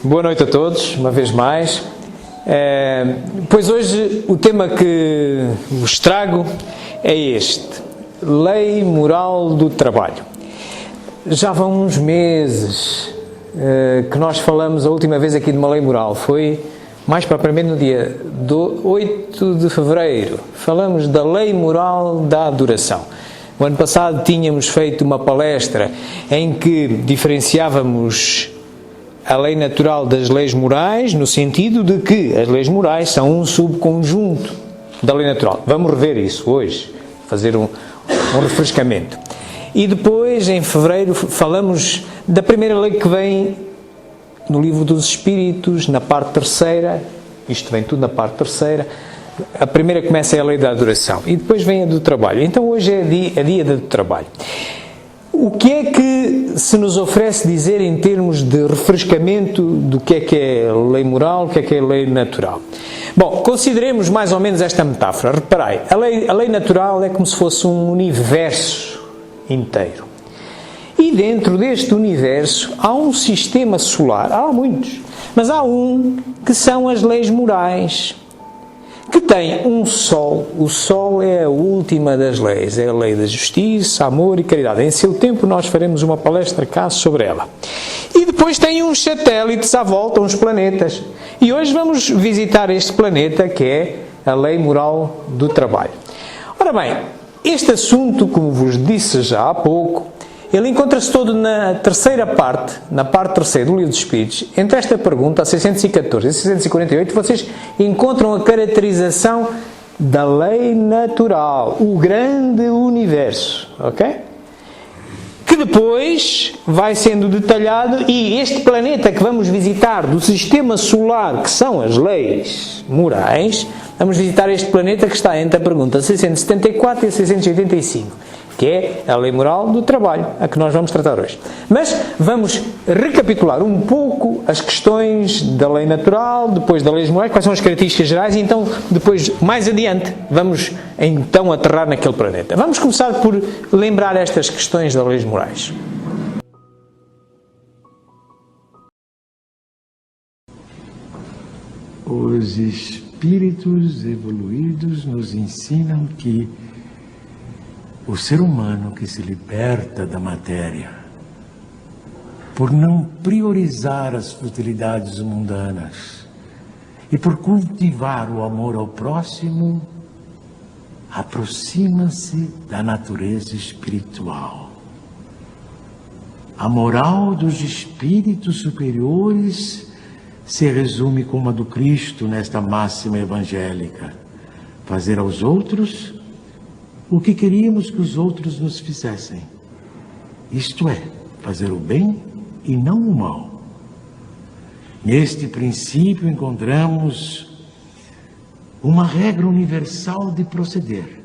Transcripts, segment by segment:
Boa noite a todos, uma vez mais. Pois hoje o tema que vos trago é este: Lei Moral do Trabalho. Já vão uns meses que nós falamos a última vez aqui de uma lei moral, foi mais propriamente no dia 8 de fevereiro. Falamos da lei moral da adoração. O ano passado tínhamos feito uma palestra em que diferenciávamos a lei natural das leis morais, no sentido de que as leis morais são um subconjunto da lei natural. Vamos rever isso hoje, fazer um refrescamento. E depois, em fevereiro, falamos da primeira lei que vem no livro dos Espíritos, na parte terceira. Isto vem tudo na parte terceira. A primeira começa é a lei da adoração e depois vem a do trabalho. Então hoje é dia do trabalho. O que é que se nos oferece dizer em termos de refrescamento do que é lei moral, o que é lei natural? Bom, consideremos mais ou menos esta metáfora. Reparai, a lei natural é como se fosse um universo inteiro. E dentro deste universo há um sistema solar, há muitos, mas há um que são as leis morais, que tem um sol. O sol é a última das leis, é a lei da justiça, amor e caridade. Em seu tempo nós faremos uma palestra cá sobre ela. E depois tem uns satélites à volta, uns planetas. E hoje vamos visitar este planeta que é a lei moral do trabalho. Ora bem, este assunto, como vos disse já há pouco, ele encontra-se todo na terceira parte, na parte terceira do Livro dos Espíritos. Entre esta pergunta, a 614 e 648, vocês encontram a caracterização da lei natural, o grande universo, ok? Que depois vai sendo detalhado, e este planeta que vamos visitar do sistema solar, que são as leis morais, vamos visitar este planeta que está entre a pergunta 674 e a 685. Que é a lei moral do trabalho, a que nós vamos tratar hoje. Mas vamos recapitular um pouco as questões da lei natural, depois das leis morais, quais são as características gerais, e então, depois, mais adiante, vamos então aterrar naquele planeta. Vamos começar por lembrar estas questões das leis morais. Os espíritos evoluídos nos ensinam que o ser humano que se liberta da matéria, por não priorizar as futilidades mundanas e por cultivar o amor ao próximo, aproxima-se da natureza espiritual. A moral dos espíritos superiores se resume como a do Cristo nesta máxima evangélica: fazer aos outros o que queríamos que os outros nos fizessem. Isto é, fazer o bem e não o mal. Neste princípio encontramos uma regra universal de proceder,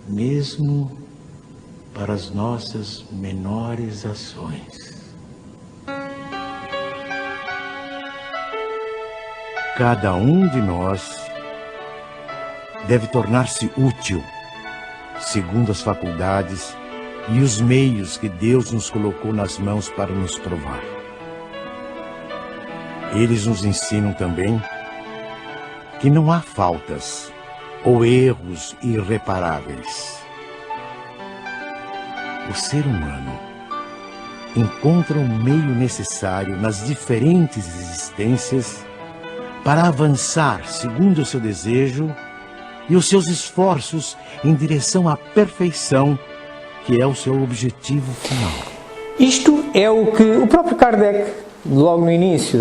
mesmo para as nossas menores ações. Cada um de nós deve tornar-se útil, segundo as faculdades e os meios que Deus nos colocou nas mãos para nos provar. Eles nos ensinam também que não há faltas ou erros irreparáveis. O ser humano encontra o meio necessário nas diferentes existências para avançar segundo o seu desejo e os seus esforços em direção à perfeição, que é o seu objetivo final. Isto é o que o próprio Kardec, logo no início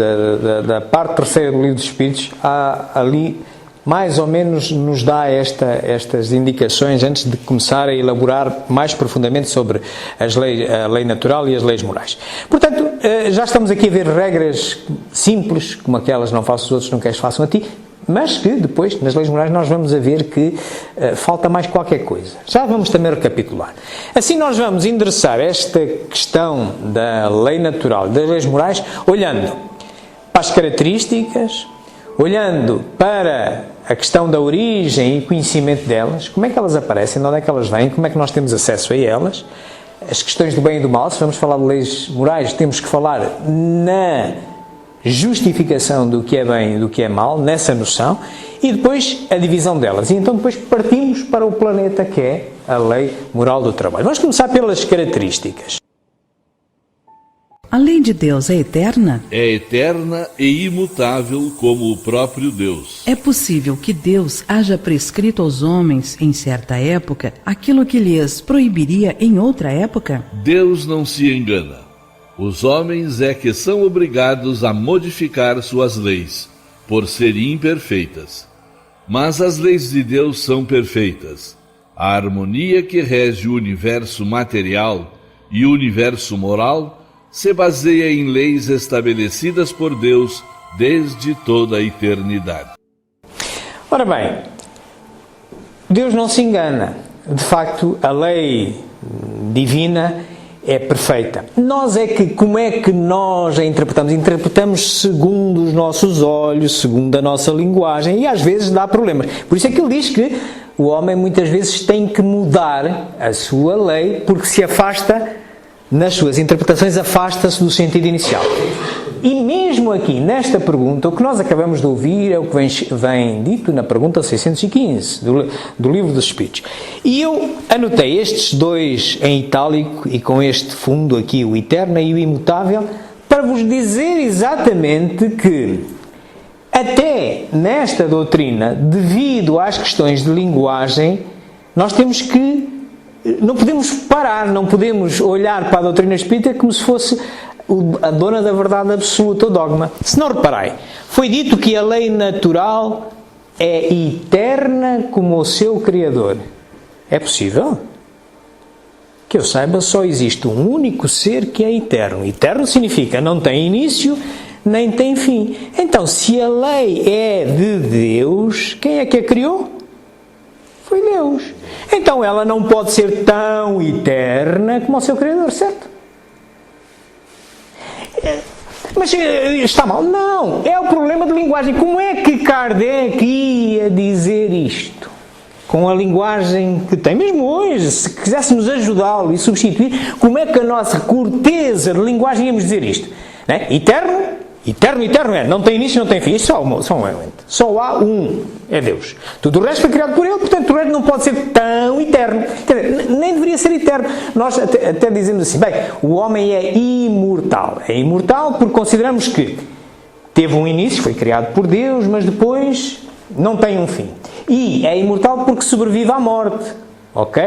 da parte terceira do Livro dos Espíritos, ali mais ou menos nos dá estas indicações antes de começar a elaborar mais profundamente sobre a lei natural e as leis morais. Portanto, já estamos aqui a ver regras simples, como aquelas: não faças os outros, não queres façam a ti, mas que depois, nas leis morais, nós vamos a ver que falta mais qualquer coisa. Já vamos também recapitular. Assim nós vamos endereçar esta questão da lei natural e das leis morais, olhando para as características, olhando para a questão da origem e conhecimento delas, como é que elas aparecem, de onde é que elas vêm, como é que nós temos acesso a elas, as questões do bem e do mal. Se vamos falar de leis morais, temos que falar na justificação do que é bem e do que é mal, nessa noção, e depois a divisão delas. E então depois partimos para o planeta que é a lei moral do trabalho. Vamos começar pelas características. A lei de Deus é eterna? É eterna e imutável como o próprio Deus. É possível que Deus haja prescrito aos homens, em certa época, aquilo que lhes proibiria em outra época? Deus não se engana. Os homens é que são obrigados a modificar suas leis, por serem imperfeitas. Mas as leis de Deus são perfeitas. A harmonia que rege o universo material e o universo moral se baseia em leis estabelecidas por Deus desde toda a eternidade. Ora bem, Deus não se engana. De facto, a lei divina é perfeita. Nós é que, como é que nós a interpretamos? Interpretamos segundo os nossos olhos, segundo a nossa linguagem, e às vezes dá problemas. Por isso é que ele diz que o homem muitas vezes tem que mudar a sua lei, porque se afasta, nas suas interpretações, afasta-se do sentido inicial. E mesmo aqui, nesta pergunta, o que nós acabamos de ouvir é o que vem dito na pergunta 615 do Livro dos Espíritos. E eu anotei estes dois em itálico e com este fundo aqui, o eterno e o imutável, para vos dizer exatamente que até nesta doutrina, devido às questões de linguagem, nós temos que não podemos parar, não podemos olhar para a doutrina espírita como se fosse a dona da verdade absoluta, o dogma. Se não reparai, foi dito que a lei natural é eterna como o seu Criador. É possível? Que eu saiba, só existe um único ser que é eterno. Eterno significa não tem início, nem tem fim. Então, se a lei é de Deus, quem é que a criou? Foi Deus. Então ela não pode ser tão eterna como o seu Criador, certo? Mas está mal? Não. É o problema de linguagem. Como é que Kardec ia dizer isto? Com a linguagem que tem. Mesmo hoje, se quiséssemos ajudá-lo e substituir, como é que a nossa corteza de linguagem íamos dizer isto? Né? Eterno? Eterno, eterno é. Não tem início, não tem fim. Isto só um elemento. Só há um. É Deus. Tudo o resto foi criado por Ele, portanto, o resto não pode ser tão eterno. Quer dizer, nem deveria ser eterno. Nós até dizemos assim, bem, o homem é imortal. É imortal porque consideramos que teve um início, foi criado por Deus, mas depois não tem um fim. E é imortal porque sobrevive à morte. Ok?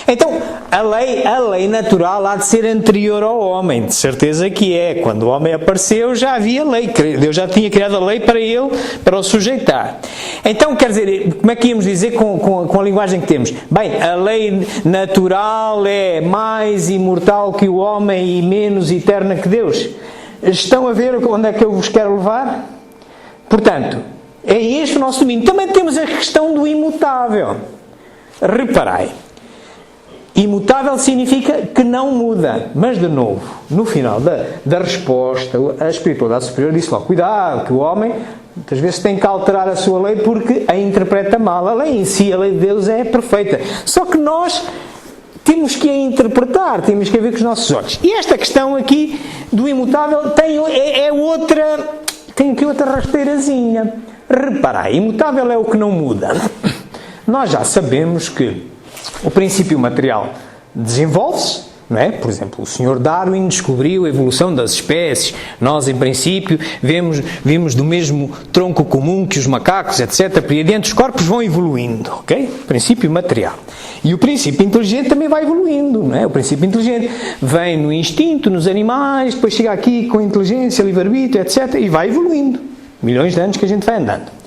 Então, a lei natural há de ser anterior ao homem, de certeza que é. Quando o homem apareceu já havia lei, Deus já tinha criado a lei para ele, para o sujeitar. Então, quer dizer, como é que íamos dizer com a linguagem que temos? Bem, a lei natural é mais imortal que o homem e menos eterna que Deus. Estão a ver onde é que eu vos quero levar? Portanto, é este o nosso domínio. Também temos a questão do imutável. Reparai, imutável significa que não muda, mas de novo, no final da resposta, a espiritualidade superior disse logo, cuidado, que o homem muitas vezes tem que alterar a sua lei porque a interpreta mal. A lei em si, a lei de Deus é perfeita, só que nós temos que a interpretar, temos que a ver com os nossos olhos. E esta questão aqui do imutável tem aqui outra rasteirazinha. Reparai, imutável é o que não muda. Nós já sabemos que o princípio material desenvolve-se, não é? Por exemplo, o Sr. Darwin descobriu a evolução das espécies. Nós, em princípio, vimos do mesmo tronco comum que os macacos, etc. Por aí adiante, os corpos vão evoluindo, ok? Princípio material. E o princípio inteligente também vai evoluindo, não é? O princípio inteligente vem no instinto, nos animais, depois chega aqui com inteligência, livre-arbítrio, etc. E vai evoluindo. Milhões de anos que a gente vai andando.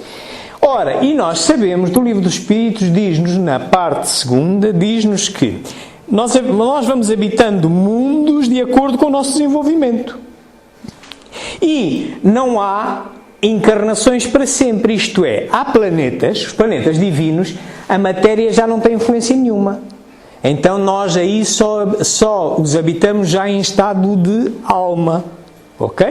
Ora, e nós sabemos, do Livro dos Espíritos, diz-nos na parte segunda, diz-nos que nós vamos habitando mundos de acordo com o nosso desenvolvimento. E não há encarnações para sempre, isto é, há planetas, os planetas divinos, a matéria já não tem influência nenhuma. Então nós aí só os habitamos já em estado de alma. Ok?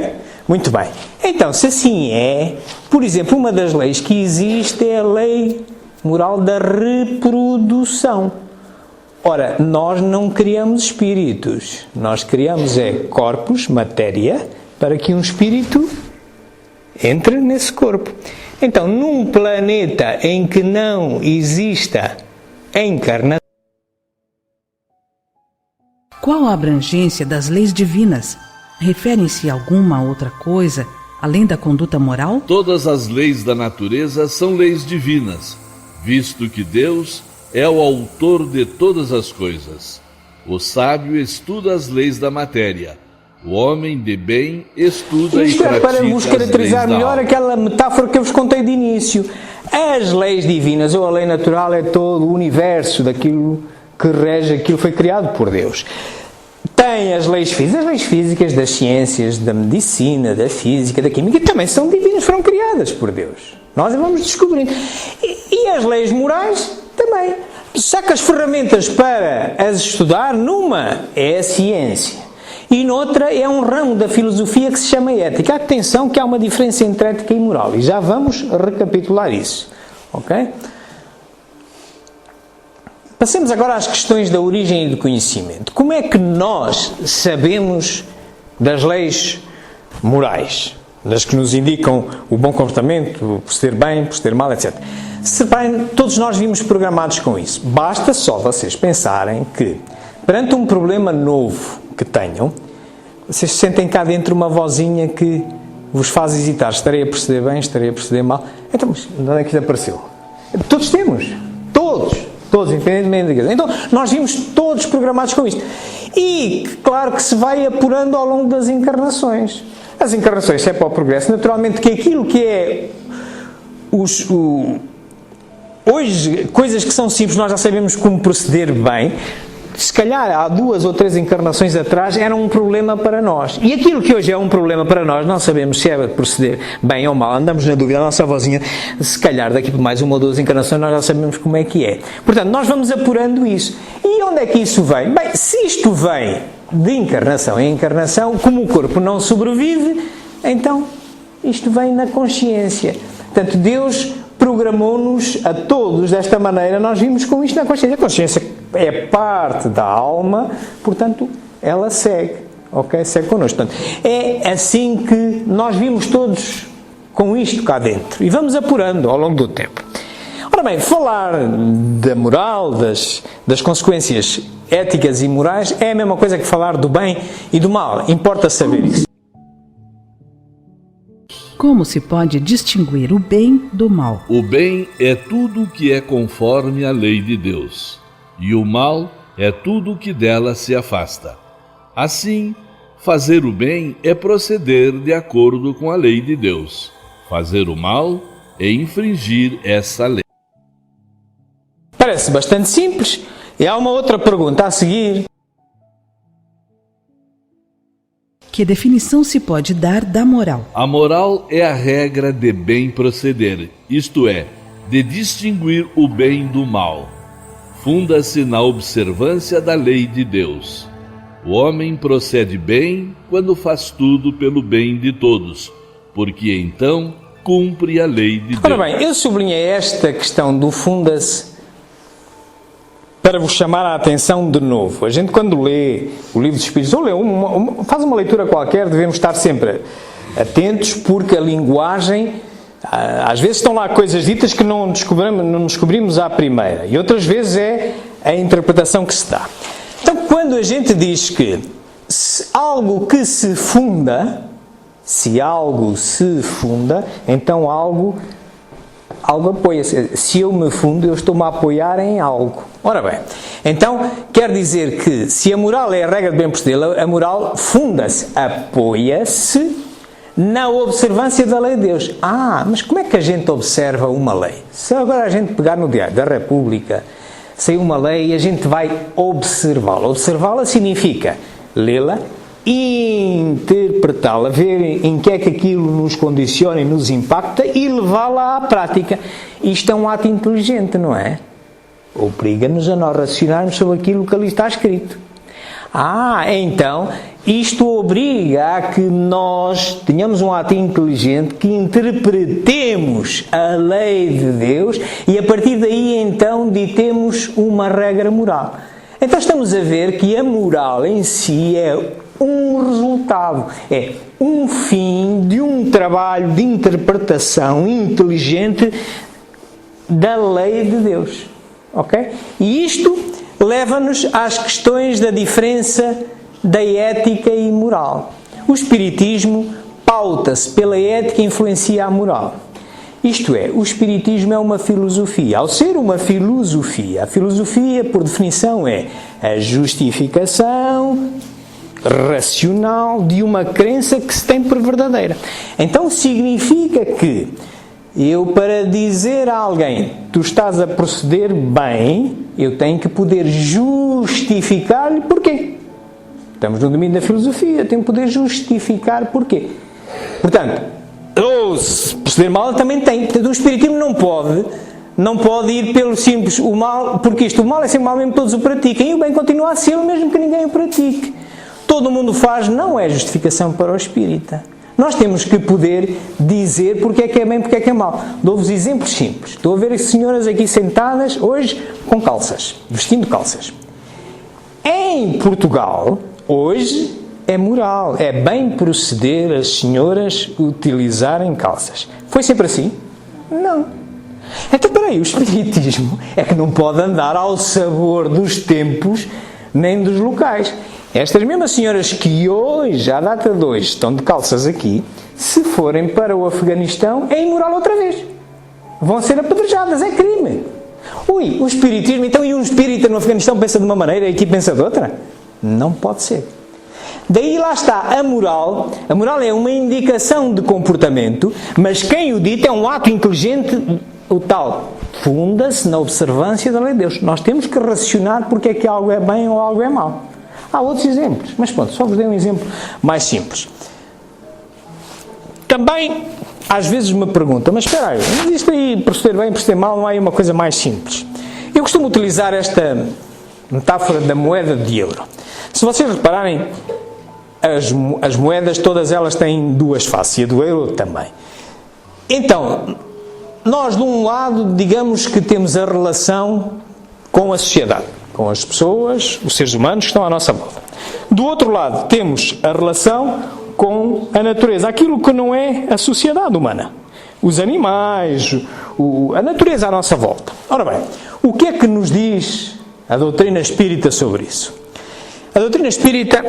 Muito bem. Então, se assim é, por exemplo, uma das leis que existe é a lei moral da reprodução. Ora, nós não criamos espíritos. Nós criamos corpos, matéria, para que um espírito entre nesse corpo. Então, num planeta em que não exista encarnação, Qual a abrangência das leis divinas? Referem-se a alguma outra coisa além da conduta moral? Todas as leis da natureza são leis divinas, visto que Deus é o autor de todas as coisas. O sábio estuda as leis da matéria. O homem de bem estuda isto e pratica é para vos as caracterizar leis da melhor alma. aquela metáfora que eu vos contei de início. As leis divinas, ou a lei natural, é todo o universo daquilo que rege aquilo que foi criado por Deus. Tem as leis físicas das ciências, da medicina, da física, da química, que também são divinas, foram criadas por Deus. Nós vamos descobrindo. E as leis morais também. Só que as ferramentas para as estudar, numa é a ciência e noutra é um ramo da filosofia que se chama ética. Atenção que há uma diferença entre ética e moral, e já vamos recapitular isso. Ok? Passemos agora às questões da origem e do conhecimento. Como é que nós sabemos das leis morais, das que nos indicam o bom comportamento, proceder bem, proceder mal, etc. Todos nós vimos programados com isso. Basta só vocês pensarem que, perante um problema novo que tenham, vocês sentem cá dentro uma vozinha que vos faz hesitar. Estarei a proceder bem, estarei a proceder mal. Então, mas de onde é que isto apareceu? Todos temos. Todos, independentemente da. Então, nós vimos todos programados com isto. E, claro que se vai apurando ao longo das encarnações. As encarnações, se é para o progresso, naturalmente que aquilo que é hoje, coisas que são simples, nós já sabemos como proceder bem. Se calhar há 2 ou 3 encarnações atrás era um problema para nós. E aquilo que hoje é um problema para nós, não sabemos se é proceder bem ou mal, andamos na dúvida, a nossa vozinha, se calhar daqui por mais 1 ou 2 encarnações nós já sabemos como é que é. Portanto, nós vamos apurando isso. E onde é que isso vem? Bem, se isto vem de encarnação em encarnação, como o corpo não sobrevive, então isto vem na consciência. Portanto, Deus programou-nos a todos desta maneira, nós vimos com isto na consciência. A consciência é parte da alma, portanto, ela segue, ok? Segue connosco. Portanto, é assim que nós vimos todos com isto cá dentro. E vamos apurando ao longo do tempo. Ora bem, falar da moral, das consequências éticas e morais, é a mesma coisa que falar do bem e do mal. Importa saber isso. Como se pode distinguir o bem do mal? O bem é tudo que é conforme à lei de Deus, e o mal é tudo que dela se afasta. Assim, fazer o bem é proceder de acordo com a lei de Deus. Fazer o mal é infringir essa lei. Parece bastante simples. E há uma outra pergunta a seguir. Que definição se pode dar da moral? A moral é a regra de bem proceder, isto é, de distinguir o bem do mal. Funda-se na observância da lei de Deus. O homem procede bem quando faz tudo pelo bem de todos, porque então cumpre a lei de Deus. Ora bem, eu sublinhei esta questão do funda-se para vos chamar a atenção de novo. A gente, quando lê o Livro dos Espíritos, ou lê faz uma leitura qualquer, devemos estar sempre atentos, porque a linguagem, às vezes estão lá coisas ditas que não descobrimos à primeira, e outras vezes é a interpretação que se dá. Então, quando a gente diz que algo que se funda, se algo se funda, então algo apoia-se. Se eu me fundo, eu estou-me a apoiar em algo. Ora bem, então quer dizer que se a moral é a regra de bem proceder, a moral funda-se, apoia-se na observância da lei de Deus. Mas como é que a gente observa uma lei? Se agora a gente pegar no Diário da República, saiu uma lei e a gente vai observá-la. Observá-la significa lê-la, interpretá-la, ver em que é que aquilo nos condiciona e nos impacta e levá-la à prática. Isto é um ato inteligente, não é? Obriga-nos a nós racionarmos sobre aquilo que ali está escrito. Então, isto obriga a que nós tenhamos um ato inteligente, que interpretemos a lei de Deus e a partir daí então ditemos uma regra moral. Então estamos a ver que a moral em si é um resultado, é um fim de um trabalho de interpretação inteligente da lei de Deus, ok? E isto leva-nos às questões da diferença da ética e moral. O Espiritismo pauta-se pela ética e influencia a moral. Isto é, o Espiritismo é uma filosofia. Ao ser uma filosofia, a filosofia, por definição, é a justificação racional de uma crença que se tem por verdadeira. Então significa que eu, para dizer a alguém, tu estás a proceder bem, eu tenho que poder justificar-lhe porquê. Estamos no domínio da filosofia, tenho que poder justificar porquê. Portanto, ou se proceder mal, também tem. Portanto, o Espiritismo não pode ir pelo simples, o mal, porque o mal é sempre mal mesmo que todos o pratiquem, e o bem continua a ser mesmo que ninguém o pratique. Todo mundo faz, não é justificação para o espírita. Nós temos que poder dizer porque é que é bem, porque é que é mal. Dou-vos exemplos simples. Estou a ver as senhoras aqui sentadas hoje com calças, vestindo calças. Em Portugal, hoje, é moral, é bem proceder as senhoras utilizarem calças. Foi sempre assim? Não. Então, peraí, o Espiritismo é que não pode andar ao sabor dos tempos nem dos locais. Estas mesmas senhoras que hoje, à data de hoje, estão de calças aqui, se forem para o Afeganistão, é imoral outra vez. Vão ser apedrejadas, é crime. Ui, o Espiritismo, então, e um espírita no Afeganistão pensa de uma maneira e aqui pensa de outra? Não pode ser. Daí lá está a moral. A moral é uma indicação de comportamento, mas quem o dita é um ato inteligente, o tal funda-se na observância da lei de Deus. Nós temos que racionar porque é que algo é bem ou algo é mau. Há outros exemplos, mas pronto, só vos dei um exemplo mais simples. Também, às vezes me perguntam, mas espera aí, isto aí, proceder bem, proceder mal, não há aí uma coisa mais simples. Eu costumo utilizar esta metáfora da moeda de euro. Se vocês repararem, as moedas, todas elas têm duas faces, e a do euro também. Então, nós de um lado, digamos que temos a relação com a sociedade, com as pessoas, os seres humanos que estão à nossa volta. Do outro lado, temos a relação com a natureza, aquilo que não é a sociedade humana. Os animais, a natureza à nossa volta. Ora bem, o que é que nos diz a doutrina espírita sobre isso? A doutrina espírita,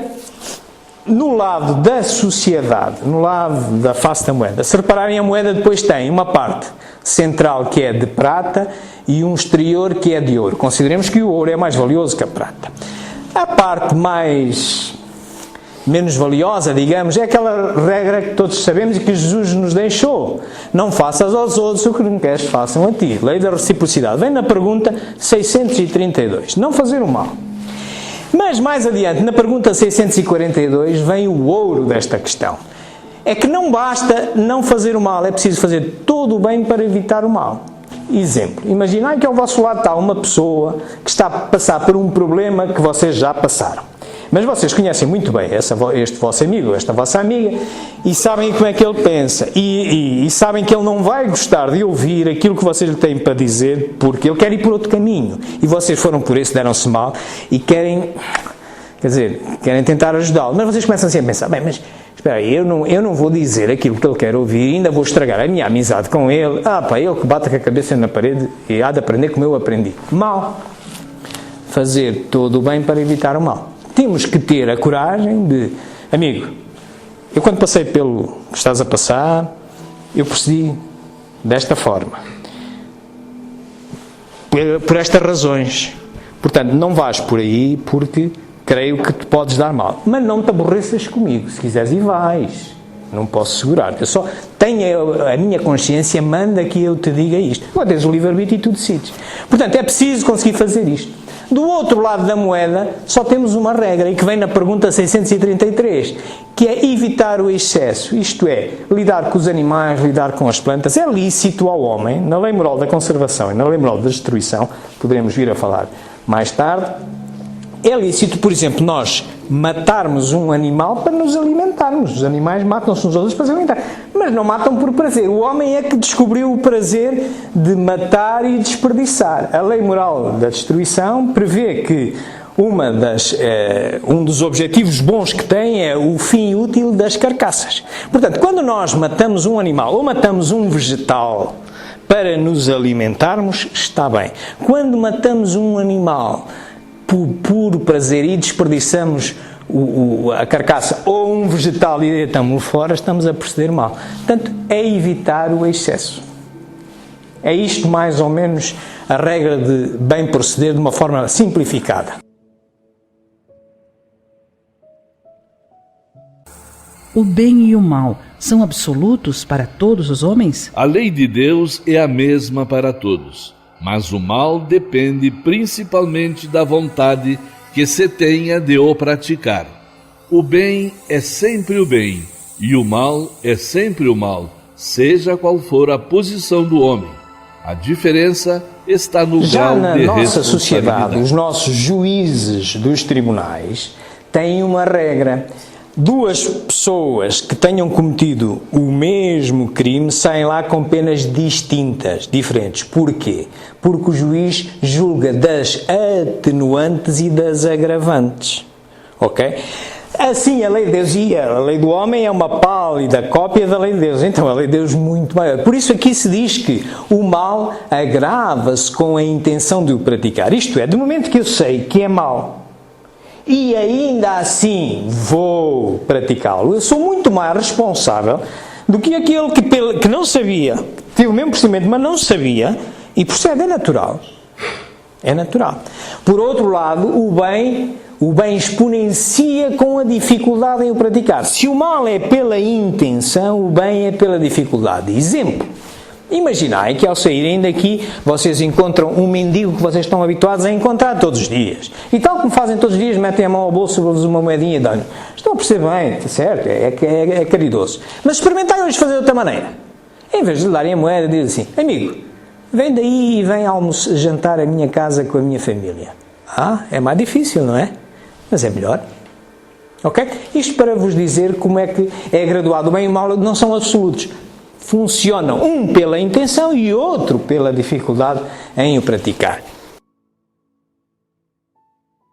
no lado da sociedade, no lado da face da moeda, se repararem, a moeda depois tem uma parte central que é de prata e um exterior que é de ouro. Consideremos que o ouro é mais valioso que a prata. A parte menos valiosa, digamos, é aquela regra que todos sabemos e que Jesus nos deixou. Não faças aos outros o que não queres façam a ti. Lei da reciprocidade. Vem na pergunta 632. Não fazer o mal. Mas mais adiante, na pergunta 642, vem o ouro desta questão. É que não basta não fazer o mal, é preciso fazer todo o bem para evitar o mal. Exemplo, imaginai que ao vosso lado está uma pessoa que está a passar por um problema que vocês já passaram. Mas vocês conhecem muito bem este vosso amigo, esta vossa amiga, e sabem como é que ele pensa. E sabem que ele não vai gostar de ouvir aquilo que vocês lhe têm para dizer, porque ele quer ir por outro caminho. E vocês foram por esse, deram-se mal, e querem tentar ajudá-lo. Mas vocês começam assim a pensar, bem, mas espera aí, eu não vou dizer aquilo que ele quer ouvir, ainda vou estragar a minha amizade com ele. Ele que bate com a cabeça na parede e há de aprender como eu aprendi. Mal. Fazer todo o bem para evitar o mal. Temos que ter a coragem de, amigo, eu quando passei pelo que estás a passar, eu procedi desta forma. Por estas razões. Portanto, não vais por aí porque creio que te podes dar mal. Mas não te aborreças comigo. Se quiseres ir, vais. Não posso segurar. Eu só tenho a minha consciência, manda que eu te diga isto. Agora tens o livre-arbítrio e tu decides. Portanto, é preciso conseguir fazer isto. Do outro lado da moeda, só temos uma regra, e que vem na pergunta 633, que é evitar o excesso. Isto é, lidar com os animais, lidar com as plantas. É lícito ao homem, na lei moral da conservação e na lei moral da destruição, poderemos vir a falar mais tarde. É lícito, por exemplo, nós matarmos um animal para nos alimentarmos. Os animais matam-se uns outros para se alimentar. Mas não matam por prazer. O homem é que descobriu o prazer de matar e desperdiçar. A lei moral da destruição prevê que um dos objetivos bons que tem é o fim útil das carcaças. Portanto, quando nós matamos um animal ou matamos um vegetal para nos alimentarmos, está bem. Quando matamos um animal por puro prazer e desperdiçamos a carcaça ou um vegetal e deitamos-o fora, estamos a proceder mal. Portanto, é evitar o excesso. É isto mais ou menos a regra de bem proceder de uma forma simplificada. O bem e o mal são absolutos para todos os homens? A lei de Deus é a mesma para todos, mas o mal depende principalmente da vontade que se tenha de o praticar. O bem é sempre o bem, e o mal é sempre o mal, seja qual for a posição do homem. A diferença está no grau de responsabilidade. Já na nossa sociedade, os nossos juízes dos tribunais têm uma regra. Duas pessoas que tenham cometido o mesmo crime saem lá com penas distintas, diferentes. Porquê? Porque o juiz julga das atenuantes e das agravantes. Ok? Assim, a lei de Deus e a lei do homem é uma pálida cópia da lei de Deus. Então, a lei de Deus é muito maior. Por isso aqui se diz que o mal agrava-se com a intenção de o praticar. Isto é, do momento que eu sei que é mal e ainda assim vou praticá-lo, eu sou muito mais responsável do que aquele que não sabia, teve o mesmo procedimento, mas não sabia, e procede, é natural. É natural. Por outro lado, o bem exponencia com a dificuldade em o praticar. Se o mal é pela intenção, o bem é pela dificuldade. Exemplo. Imaginai que ao saírem daqui vocês encontram um mendigo que vocês estão habituados a encontrar todos os dias. E tal como fazem todos os dias, metem a mão ao bolso, dão-lhes uma moedinha e dão-lhe. Estão a perceber bem, certo? É caridoso. Mas experimentai hoje fazer de outra maneira. Em vez de lhe darem a moeda, diz assim: amigo, vem daí e vem jantar à minha casa com a minha família. É mais difícil, não é? Mas é melhor. Ok? Isto para vos dizer como é que é graduado. O bem e o mal não são absolutos. Funcionam um pela intenção e outro pela dificuldade em o praticar.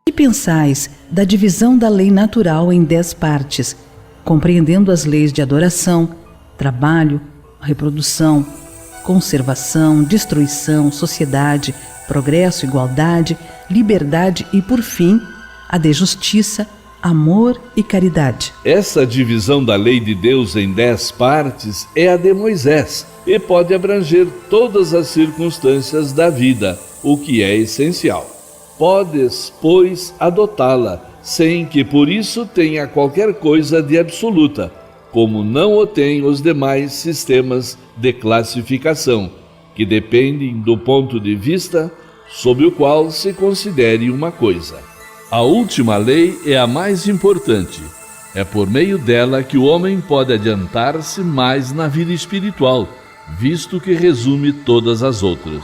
O que pensais da divisão da lei natural em 10 partes, compreendendo as leis de adoração, trabalho, reprodução, conservação, destruição, sociedade, progresso, igualdade, liberdade e, por fim, a de justiça, amor e caridade? Essa divisão da lei de Deus em 10 partes é a de Moisés e pode abranger todas as circunstâncias da vida, o que é essencial. Podes, pois, adotá-la, sem que por isso tenha qualquer coisa de absoluta, como não o têm os demais sistemas de classificação, que dependem do ponto de vista sob o qual se considere uma coisa. A última lei é a mais importante. É por meio dela que o homem pode adiantar-se mais na vida espiritual, visto que resume todas as outras.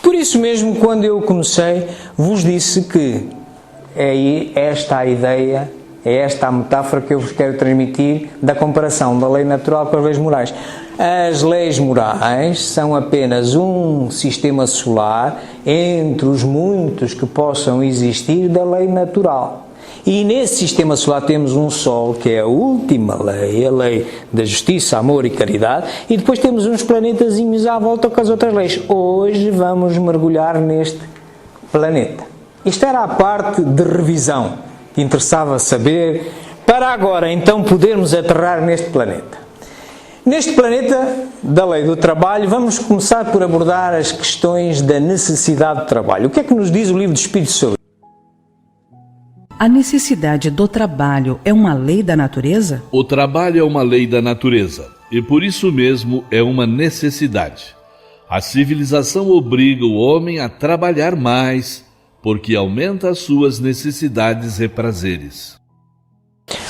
Por isso mesmo, quando eu comecei, vos disse que é esta a ideia, é esta a metáfora que eu vos quero transmitir da comparação da lei natural com as leis morais. As leis morais são apenas um sistema solar entre os muitos que possam existir da lei natural. E nesse sistema solar temos um Sol, que é a última lei, a lei da justiça, amor e caridade, e depois temos uns planetazinhos à volta com as outras leis. Hoje vamos mergulhar neste planeta. Isto era a parte de revisão que interessava saber, para agora então podermos aterrar neste planeta. Neste planeta da lei do trabalho, vamos começar por abordar as questões da necessidade de trabalho. O que é que nos diz o livro do Espírito sobre isso? A necessidade do trabalho é uma lei da natureza? O trabalho é uma lei da natureza, e por isso mesmo é uma necessidade. A civilização obriga o homem a trabalhar mais, porque aumenta as suas necessidades e prazeres.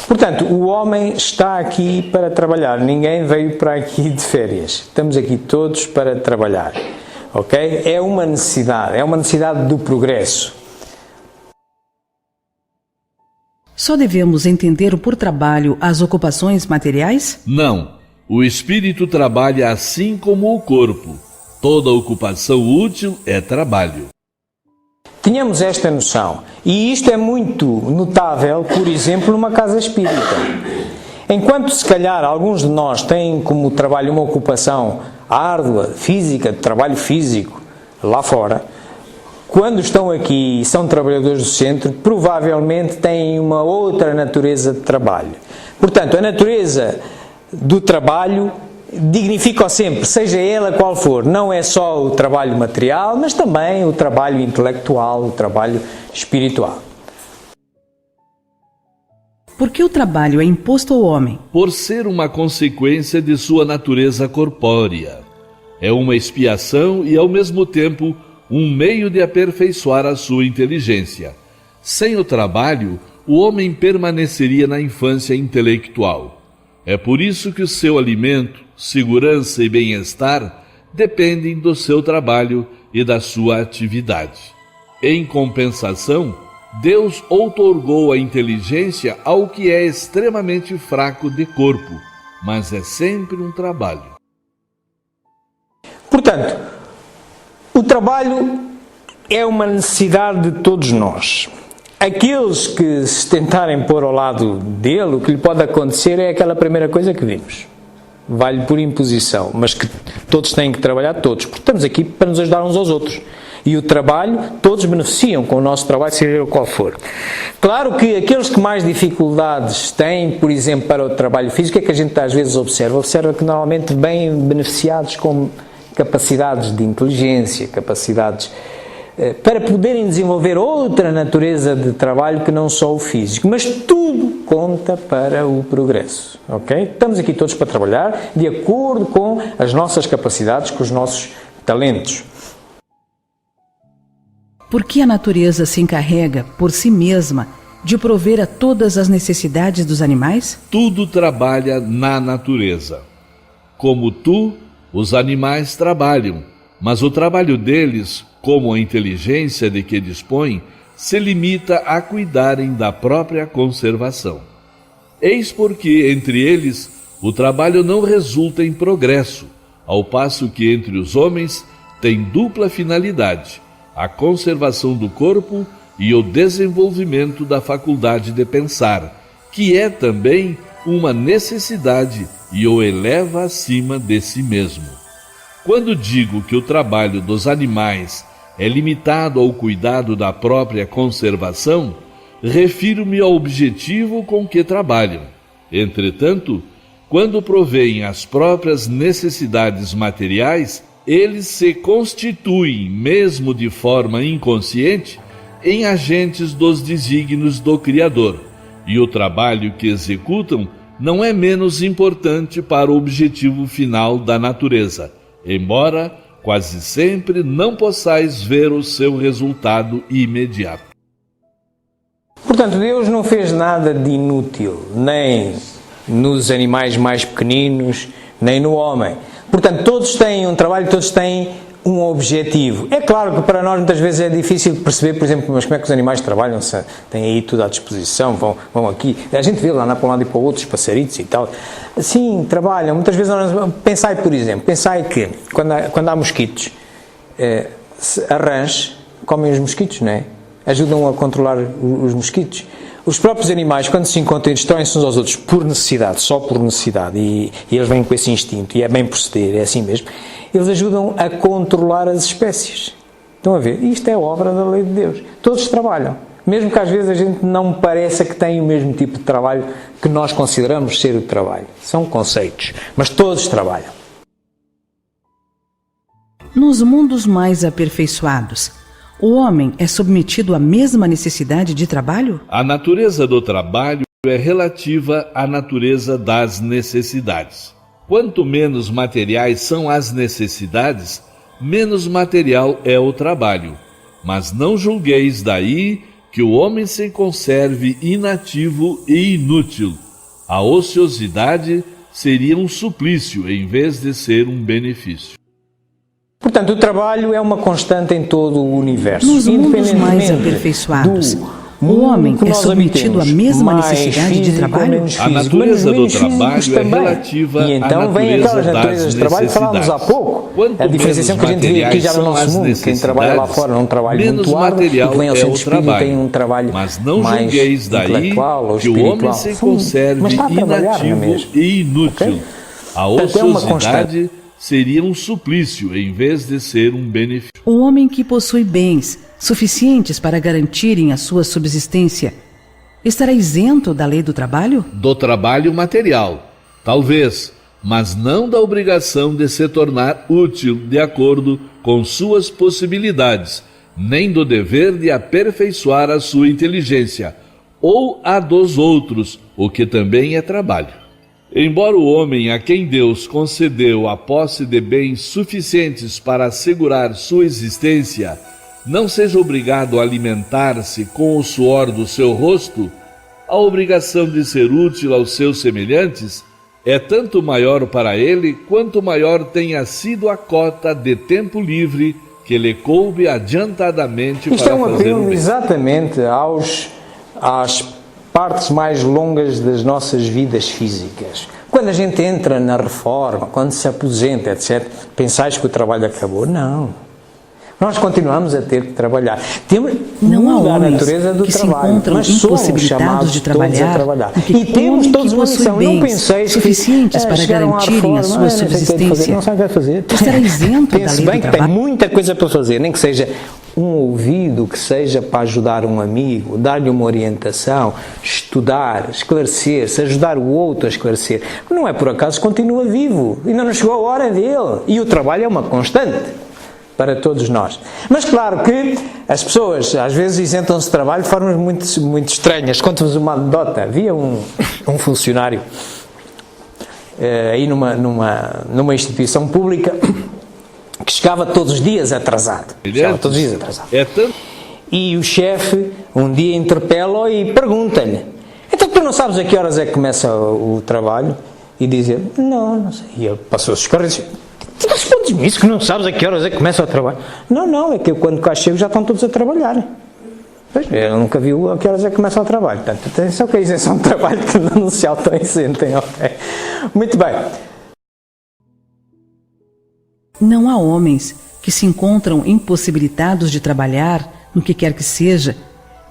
Portanto, o homem está aqui para trabalhar, ninguém veio para aqui de férias. Estamos aqui todos para trabalhar, ok? É uma necessidade do progresso. Só devemos entender por trabalho as ocupações materiais? Não, o espírito trabalha assim como o corpo. Toda ocupação útil é trabalho. tenhamos esta noção. E isto é muito notável, por exemplo, numa casa espírita. Enquanto se calhar alguns de nós têm como trabalho uma ocupação árdua, física, de trabalho físico, lá fora, quando estão aqui e são trabalhadores do centro, provavelmente têm uma outra natureza de trabalho. Portanto, a natureza do trabalho dignifica-o sempre, seja ela qual for. Não é só o trabalho material, mas também o trabalho intelectual, o trabalho espiritual. Por que o trabalho é imposto ao homem? Por ser uma consequência de sua natureza corpórea. É uma expiação e, ao mesmo tempo, um meio de aperfeiçoar a sua inteligência. Sem o trabalho, o homem permaneceria na infância intelectual. É por isso que o seu alimento, segurança e bem-estar dependem do seu trabalho e da sua atividade. Em compensação, Deus outorgou a inteligência ao que é extremamente fraco de corpo, mas é sempre um trabalho. Portanto, o trabalho é uma necessidade de todos nós. Aqueles que se tentarem pôr ao lado dele, o que lhe pode acontecer é aquela primeira coisa que vimos. Vai-lhe por imposição, mas que todos têm que trabalhar, todos, porque estamos aqui para nos ajudar uns aos outros. E o trabalho, todos beneficiam com o nosso trabalho, seja ele qual for. Claro que aqueles que mais dificuldades têm, por exemplo, para o trabalho físico, é que a gente às vezes observa que normalmente bem beneficiados com capacidades de inteligência, capacidades para poderem desenvolver outra natureza de trabalho que não só o físico, mas tudo conta para o progresso, ok? Estamos aqui todos para trabalhar de acordo com as nossas capacidades, com os nossos talentos. Por que a natureza se encarrega, por si mesma, de prover a todas as necessidades dos animais? Tudo trabalha na natureza. Como tu, os animais trabalham, mas o trabalho deles, como a inteligência de que dispõem, se limita a cuidarem da própria conservação. Eis porque, entre eles, o trabalho não resulta em progresso, ao passo que entre os homens tem dupla finalidade: a conservação do corpo e o desenvolvimento da faculdade de pensar, que é também uma necessidade e o eleva acima de si mesmo. Quando digo que o trabalho dos animais é limitado ao cuidado da própria conservação, refiro-me ao objetivo com que trabalham. Entretanto, quando provêem as próprias necessidades materiais, eles se constituem, mesmo de forma inconsciente, em agentes dos desígnios do Criador, e o trabalho que executam não é menos importante para o objetivo final da natureza, embora quase sempre não possais ver o seu resultado imediato. Portanto, Deus não fez nada de inútil, nem nos animais mais pequeninos, nem no homem. Portanto, todos têm um trabalho, todos têm um objetivo. É claro que para nós muitas vezes é difícil perceber, por exemplo, mas como é que os animais trabalham, se têm aí tudo à disposição, vão aqui. A gente vê lá para um lado e para o outro, os passaritos e tal. Sim, trabalham. Muitas vezes, pensai, por exemplo, que quando há mosquitos, a rãs comem os mosquitos, não é? Ajudam a controlar os mosquitos. Os próprios animais, quando se encontram, destroem-se uns aos outros por necessidade, só por necessidade, e eles vêm com esse instinto, e é bem proceder, é assim mesmo. Eles ajudam a controlar as espécies. Estão a ver? Isto é obra da lei de Deus. Todos trabalham. Mesmo que às vezes a gente não pareça que tem o mesmo tipo de trabalho que nós consideramos ser o trabalho. São conceitos, mas todos trabalham. Nos mundos mais aperfeiçoados, o homem é submetido à mesma necessidade de trabalho? A natureza do trabalho é relativa à natureza das necessidades. Quanto menos materiais são as necessidades, menos material é o trabalho. Mas não julgueis daí que o homem se conserve inativo e inútil. A ociosidade seria um suplício em vez de ser um benefício. Portanto, o trabalho é uma constante em todo o universo. Nos mundos mais aperfeiçoados, O homem que é nós submetido à habitemos, mesma mais necessidade de físico ou trabalho? menos A físico, natureza mas do menos físicos trabalho é também. relativa E então à vem natureza aquelas naturezas das de trabalho que falávamos há necessidades. pouco. Quanto A diferenciação que a gente vê aqui já no menos nosso mundo. Quem trabalha lá fora num trabalho menos muito árduo, e material que vem ao é centro o espírita trabalho. tem um trabalho Mas não mais julgueis daí intelectual ou que o homem espiritual. se Sim, conserve mas está a trabalhar, não é inativo mesmo? e inútil. Ok? A Portanto, é uma ociosidade seria um suplício em vez de ser um benefício. O homem que possui bens suficientes para garantirem a sua subsistência estará isento da lei do trabalho? Do trabalho material, talvez, mas não da obrigação de se tornar útil de acordo com suas possibilidades, nem do dever de aperfeiçoar a sua inteligência, ou a dos outros, o que também é trabalho. Embora o homem a quem Deus concedeu a posse de bens suficientes para assegurar sua existência não seja obrigado a alimentar-se com o suor do seu rosto, a obrigação de ser útil aos seus semelhantes é tanto maior para ele quanto maior tenha sido a cota de tempo livre que lhe coube adiantadamente Isto para é um fazer o apelo bem. exatamente às partes mais longas das nossas vidas físicas. Quando a gente entra na reforma, quando se aposenta, etc., pensais que o trabalho acabou? Não. Nós continuamos a ter que trabalhar. Não há muda a homens natureza do que se trabalho, encontram mas somos impossibilitados chamados de todos a trabalhar, trabalhar. porque E temos homem todos que uma possui missão. Não bens penseis suficientes para chegaram à garantirem a reforma, sua não sei o que é de fazer, subsistência. não sabe o que é de fazer. Estará isento da Pense lei bem do que tem trabalho? muita coisa para fazer, nem que seja um ouvido, que seja para ajudar um amigo, dar-lhe uma orientação, estudar, esclarecer-se, ajudar o outro a esclarecer. Não é por acaso que continua vivo, ainda não chegou a hora dele. E o trabalho é uma constante para todos nós. Mas claro que as pessoas às vezes isentam-se de trabalho de formas muito estranhas. Conto-vos uma anedota. Havia um funcionário aí numa instituição pública que chegava todos os dias atrasado. É tanto E o chefe um dia interpela-o e pergunta-lhe: então tu não sabes a que horas é que começa o trabalho? E diz-lhe: não sei. E ele passou-se os correios e disse: tu respondes-me isso, que não sabes a que horas é que começa o trabalho? Não, é que eu quando cá chego já estão todos a trabalhar. Pois, ele nunca viu a que horas é que começa o trabalho. Portanto, atenção que a isenção de trabalho que não se auto-isentem, ok? Muito bem. Não há homens que se encontram impossibilitados de trabalhar no que quer que seja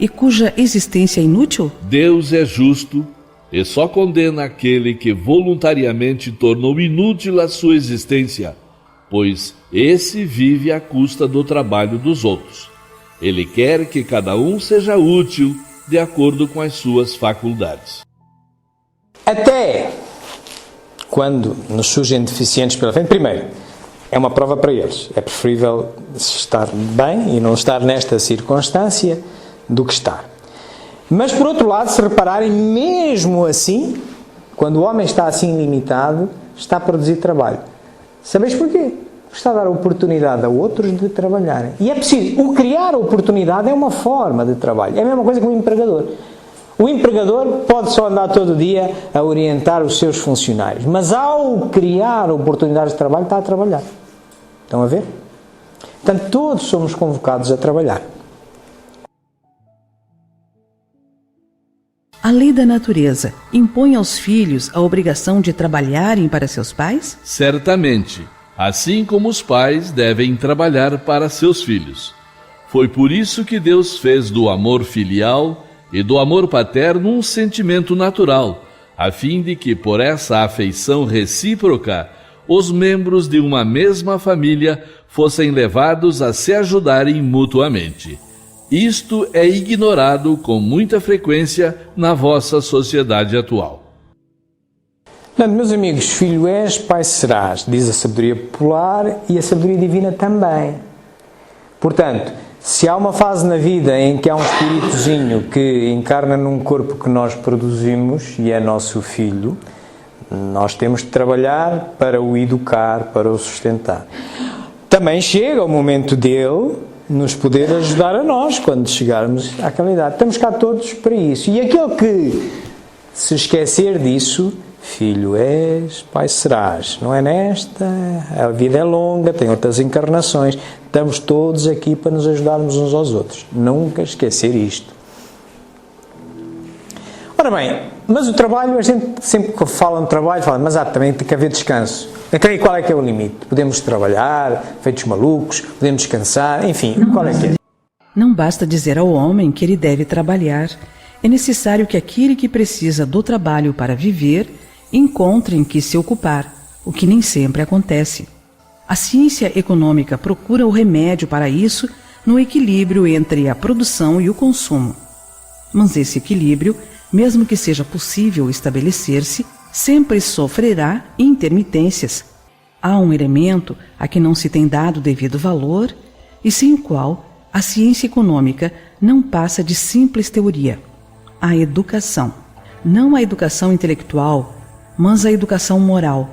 e cuja existência é inútil? Deus é justo e só condena aquele que voluntariamente tornou inútil a sua existência, pois esse vive à custa do trabalho dos outros. Ele quer que cada um seja útil de acordo com as suas faculdades. Até quando nos surgem deficientes pela frente, primeiro, é uma prova para eles. É preferível estar bem e não estar nesta circunstância do que estar. Mas, por outro lado, se repararem, mesmo assim, quando o homem está assim limitado, está a produzir trabalho. Sabeis porquê? Está a dar oportunidade a outros de trabalharem. E é preciso. O criar oportunidade é uma forma de trabalho. É a mesma coisa que um empregador. O empregador pode só andar todo dia a orientar os seus funcionários, mas ao criar oportunidades de trabalho, está a trabalhar. Estão a ver? Portanto, todos somos convocados a trabalhar. A lei da natureza impõe aos filhos a obrigação de trabalharem para seus pais? Certamente, assim como os pais devem trabalhar para seus filhos. Foi por isso que Deus fez do amor filial e do amor paterno um sentimento natural, a fim de que, por essa afeição recíproca, os membros de uma mesma família fossem levados a se ajudarem mutuamente. Isto é ignorado com muita frequência na vossa sociedade atual. Portanto, meus amigos, filho és, pai serás, diz a sabedoria popular e a sabedoria divina também. Portanto, se há uma fase na vida em que há um espíritozinho que encarna num corpo que nós produzimos e é nosso filho, nós temos de trabalhar para o educar, para o sustentar. Também chega o momento dele nos poder ajudar a nós quando chegarmos àquela idade. Estamos cá todos para isso. E aquele que se esquecer disso, filho és, pai serás. Não é nesta, a vida é longa, tem outras encarnações. Estamos todos aqui para nos ajudarmos uns aos outros. Nunca esquecer isto. Ora bem, mas o trabalho, a gente sempre que fala no trabalho, fala, mas também tem que haver descanso. Então, e qual é que é o limite? Podemos trabalhar, feitos malucos, podemos descansar, enfim, qual é que é? Não basta dizer ao homem que ele deve trabalhar. É necessário que aquele que precisa do trabalho para viver encontre em que se ocupar, o que nem sempre acontece. A ciência econômica procura o remédio para isso no equilíbrio entre a produção e o consumo. Mas esse equilíbrio, mesmo que seja possível estabelecer-se, sempre sofrerá intermitências. Há um elemento a que não se tem dado devido valor e sem o qual a ciência econômica não passa de simples teoria: a educação. Não a educação intelectual, mas a educação moral.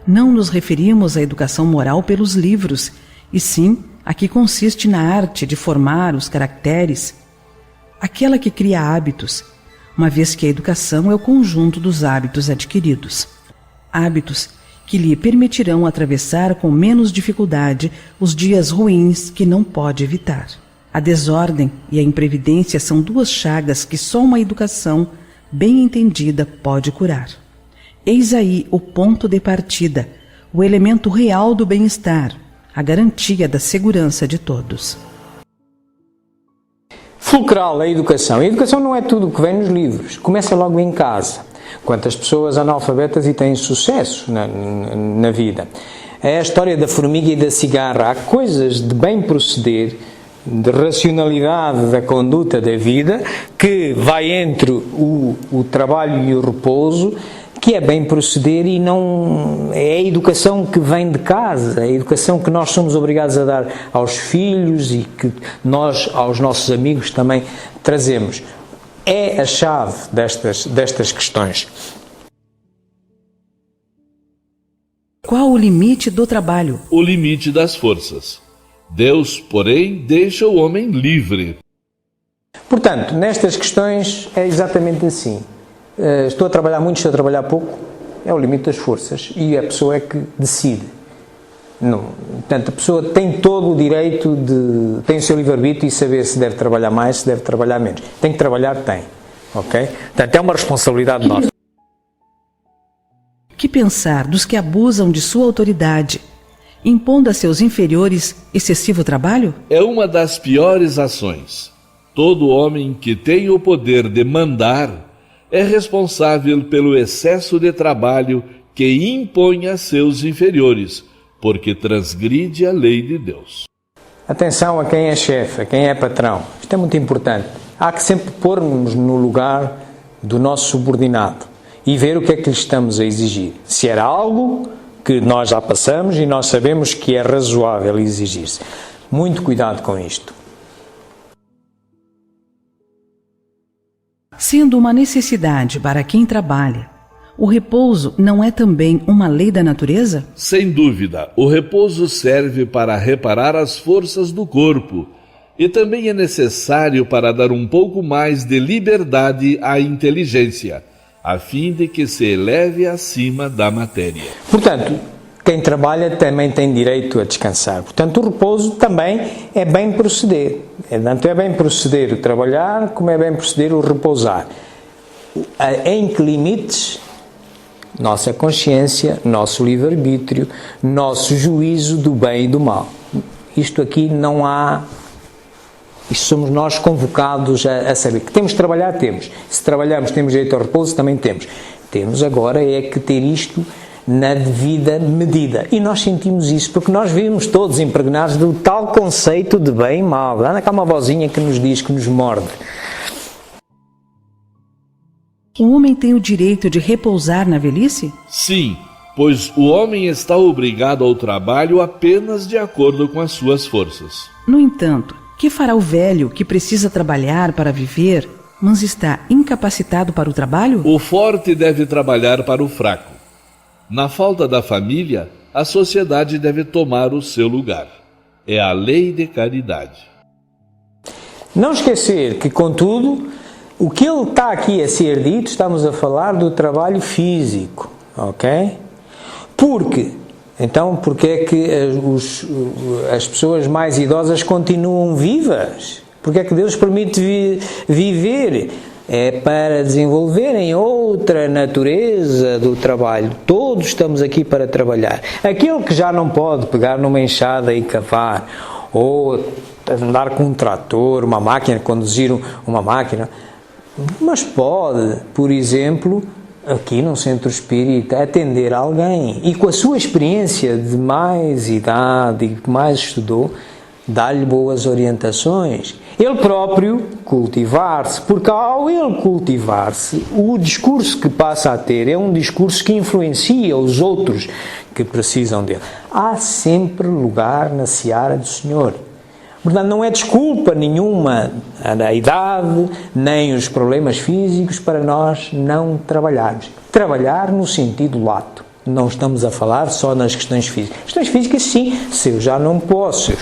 Não nos referimos à educação moral pelos livros, e sim a que consiste na arte de formar os caracteres, aquela que cria hábitos, uma vez que a educação é o conjunto dos hábitos adquiridos. Hábitos que lhe permitirão atravessar com menos dificuldade os dias ruins que não pode evitar. A desordem e a imprevidência são duas chagas que só uma educação bem entendida pode curar. Eis aí o ponto de partida, o elemento real do bem-estar, a garantia da segurança de todos. Fulcral, a educação. A educação não é tudo o que vem nos livros, começa logo em casa. Quantas pessoas analfabetas e têm sucesso na vida. É a história da formiga e da cigarra. Há coisas de bem proceder, de racionalidade da conduta da vida, que vai entre o trabalho e o repouso, que é bem proceder e não é a educação que vem de casa, a educação que nós somos obrigados a dar aos filhos e que nós, aos nossos amigos, também trazemos. É a chave destas questões. Qual o limite do trabalho? O limite das forças. Deus, porém, deixa o homem livre. Portanto, nestas questões é exatamente assim. Estou a trabalhar muito, estou a trabalhar pouco, é o limite das forças e a pessoa é que decide. Não. Portanto, a pessoa tem todo o direito tem o seu livre-arbítrio e saber se deve trabalhar mais, se deve trabalhar menos. Tem que trabalhar, tem. Ok? Portanto, é uma responsabilidade nossa. Que pensar dos que abusam de sua autoridade, impondo a seus inferiores excessivo trabalho? É uma das piores ações. Todo homem que tem o poder de mandar é responsável pelo excesso de trabalho que impõe a seus inferiores, porque transgride a lei de Deus. Atenção a quem é chefe, a quem é patrão. Isto é muito importante. Há que sempre pôr-nos no lugar do nosso subordinado e ver o que é que lhe estamos a exigir. Se era algo que nós já passamos e nós sabemos que é razoável exigir-se. Muito cuidado com isto. Sendo uma necessidade para quem trabalha, o repouso não é também uma lei da natureza? Sem dúvida, o repouso serve para reparar as forças do corpo e também é necessário para dar um pouco mais de liberdade à inteligência, a fim de que se eleve acima da matéria. Portanto, quem trabalha também tem direito a descansar. Portanto, o repouso também é bem proceder. Tanto é bem proceder o trabalhar, como é bem proceder o repousar. Em que limites? Nossa consciência, nosso livre-arbítrio, nosso juízo do bem e do mal. Isto aqui não há... Isto somos nós convocados a saber. Que temos de trabalhar, temos. Se trabalhamos, temos direito ao repouso, também temos. Temos agora é que ter isto na devida medida. E nós sentimos isso, porque nós vivemos todos impregnados do tal conceito de bem e mal. Anda cá uma vozinha que nos diz, que nos morde. O homem tem o direito de repousar na velhice? Sim, pois o homem está obrigado ao trabalho apenas de acordo com as suas forças. No entanto, que fará o velho que precisa trabalhar para viver, mas está incapacitado para o trabalho? O forte deve trabalhar para o fraco. Na falta da família, a sociedade deve tomar o seu lugar. É a lei de caridade. Não esquecer que, contudo, o que ele está aqui a ser dito, estamos a falar do trabalho físico, ok? Porque é que as pessoas mais idosas continuam vivas? Porque é que Deus permite viver? é para desenvolverem outra natureza do trabalho. Todos estamos aqui para trabalhar. Aquele que já não pode pegar numa enxada e cavar, ou andar com um trator, uma máquina, conduzir uma máquina, mas pode, por exemplo, aqui no centro espírita, atender alguém e com a sua experiência de mais idade e que mais estudou, dar-lhe boas orientações. Ele próprio cultivar-se, porque ao ele cultivar-se, o discurso que passa a ter é um discurso que influencia os outros que precisam dele. Há sempre lugar na seara do Senhor. Portanto, não é desculpa nenhuma a idade, nem os problemas físicos para nós não trabalharmos. Trabalhar no sentido lato. Não estamos a falar só nas questões físicas. Questões físicas, sim, se eu já não posso,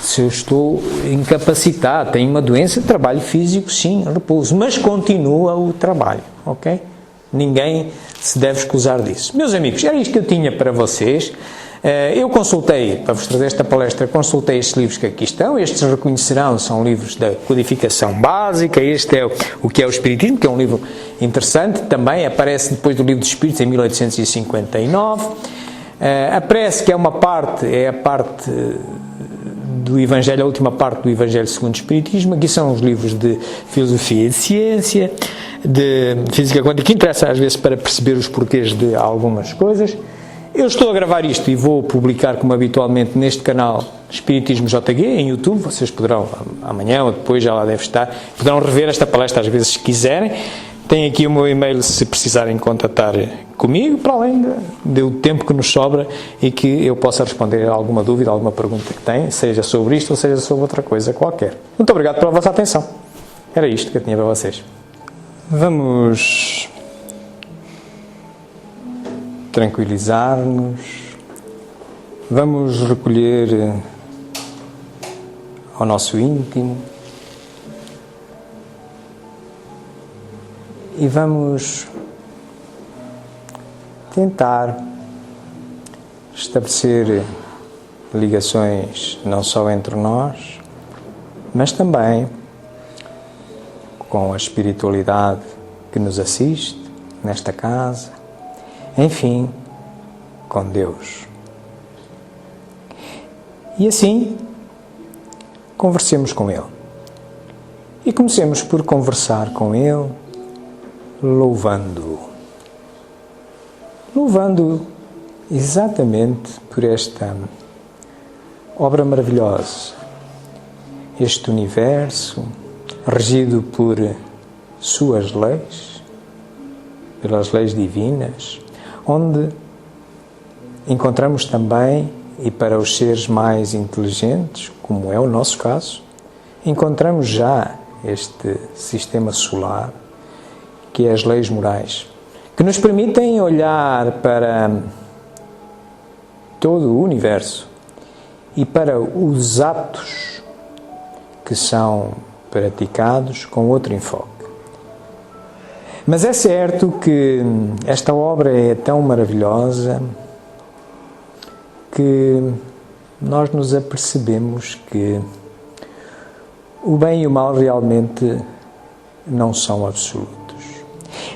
se eu estou incapacitado, tenho uma doença, trabalho físico, sim, repouso, mas continua o trabalho, ok? Ninguém se deve escusar disso. Meus amigos, era isto que eu tinha para vocês. Eu consultei, para vos trazer esta palestra, consultei estes livros que aqui estão. Estes reconhecerão, são livros da codificação básica. Este é o que é o Espiritismo, que é um livro interessante. Também aparece depois do Livro dos Espíritos, em 1859. A prece, que é a parte do Evangelho, a última parte do Evangelho segundo o Espiritismo. Aqui são os livros de filosofia e de ciência, de física quântica, que interessa às vezes para perceber os porquês de algumas coisas. Eu estou a gravar isto e vou publicar, como habitualmente, neste canal Espiritismo JG, em YouTube. Vocês poderão, amanhã ou depois, já lá deve estar, poderão rever esta palestra às vezes se quiserem. Tem aqui o meu e-mail se precisarem contatar comigo, para além do tempo que nos sobra e que eu possa responder a alguma dúvida, alguma pergunta que têm, seja sobre isto ou seja sobre outra coisa qualquer. Muito obrigado pela vossa atenção. Era isto que eu tinha para vocês. Vamos tranquilizar-nos, vamos recolher ao nosso íntimo e vamos tentar estabelecer ligações não só entre nós, mas também com a espiritualidade que nos assiste nesta casa. Enfim, com Deus. E assim, conversemos com Ele. E comecemos por conversar com Ele, louvando-o. Louvando-o exatamente por esta obra maravilhosa, este universo regido por suas leis, pelas leis divinas, onde encontramos também, e para os seres mais inteligentes, como é o nosso caso, encontramos já este sistema solar, que é as leis morais, que nos permitem olhar para todo o universo e para os atos que são praticados com outro enfoque. Mas é certo que esta obra é tão maravilhosa que nós nos apercebemos que o bem e o mal realmente não são absolutos.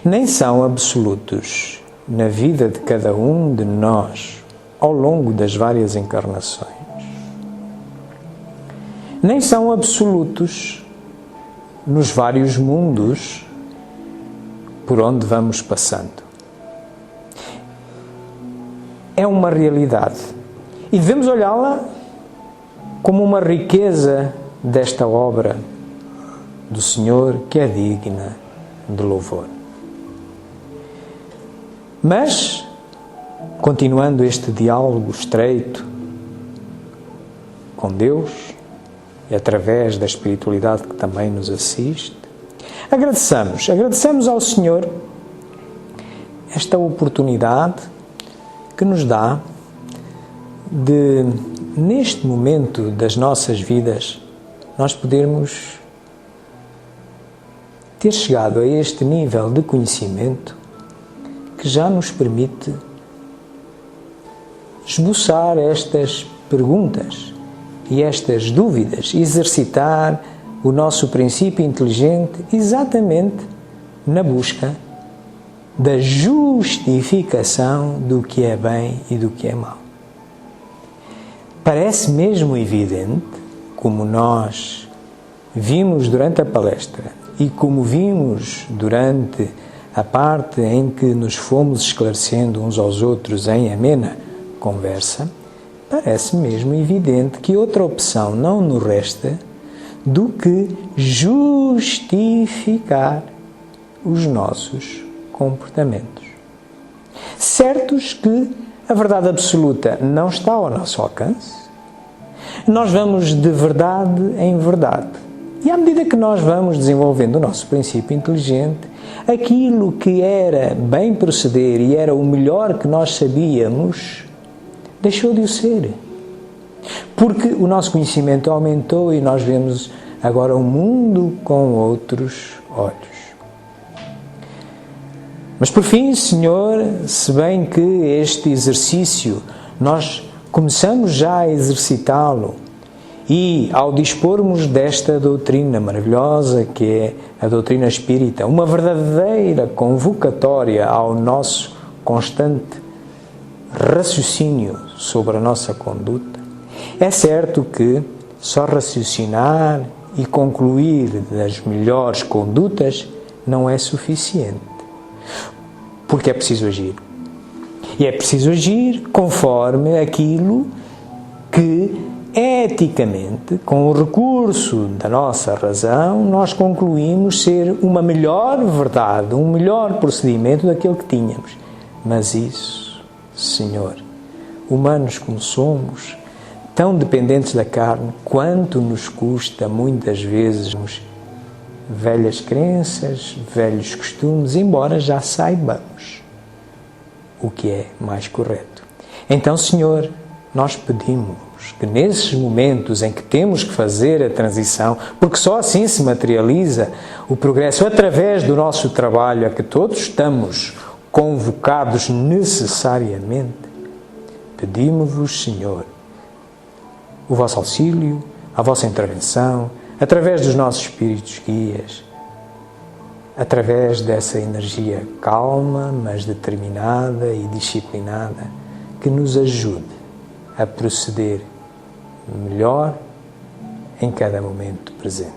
Nem são absolutos na vida de cada um de nós ao longo das várias encarnações. Nem são absolutos nos vários mundos por onde vamos passando. É uma realidade e devemos olhá-la como uma riqueza desta obra do Senhor que é digna de louvor. Mas, continuando este diálogo estreito com Deus e através da espiritualidade que também nos assiste, agradecemos ao Senhor esta oportunidade que nos dá de, neste momento das nossas vidas, nós podermos ter chegado a este nível de conhecimento que já nos permite esboçar estas perguntas e estas dúvidas, exercitar o nosso princípio inteligente exatamente na busca da justificação do que é bem e do que é mau. Parece mesmo evidente, como nós vimos durante a palestra e como vimos durante a parte em que nos fomos esclarecendo uns aos outros em amena conversa, parece mesmo evidente que outra opção não nos resta do que justificar os nossos comportamentos. Certos que a verdade absoluta não está ao nosso alcance, nós vamos de verdade em verdade. E à medida que nós vamos desenvolvendo o nosso princípio inteligente, aquilo que era bem proceder e era o melhor que nós sabíamos, deixou de o ser. Porque o nosso conhecimento aumentou e nós vemos agora o mundo com outros olhos. Mas por fim, Senhor, se bem que este exercício nós começamos já a exercitá-lo e ao dispormos desta doutrina maravilhosa que é a doutrina espírita, uma verdadeira convocatória ao nosso constante raciocínio sobre a nossa conduta, é certo que só raciocinar e concluir das melhores condutas não é suficiente. Porque é preciso agir. E é preciso agir conforme aquilo que, eticamente, com o recurso da nossa razão, nós concluímos ser uma melhor verdade, um melhor procedimento daquele que tínhamos. Mas isso, Senhor, humanos como somos, tão dependentes da carne, quanto nos custa muitas vezes velhas crenças, velhos costumes, embora já saibamos o que é mais correto. Então, Senhor, nós pedimos que nesses momentos em que temos que fazer a transição, porque só assim se materializa o progresso através do nosso trabalho a que todos estamos convocados necessariamente, pedimos-vos, Senhor, o vosso auxílio, a vossa intervenção, através dos nossos espíritos guias, através dessa energia calma, mas determinada e disciplinada, que nos ajude a proceder melhor em cada momento presente.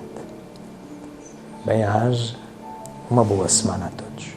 Bem-aja, uma boa semana a todos.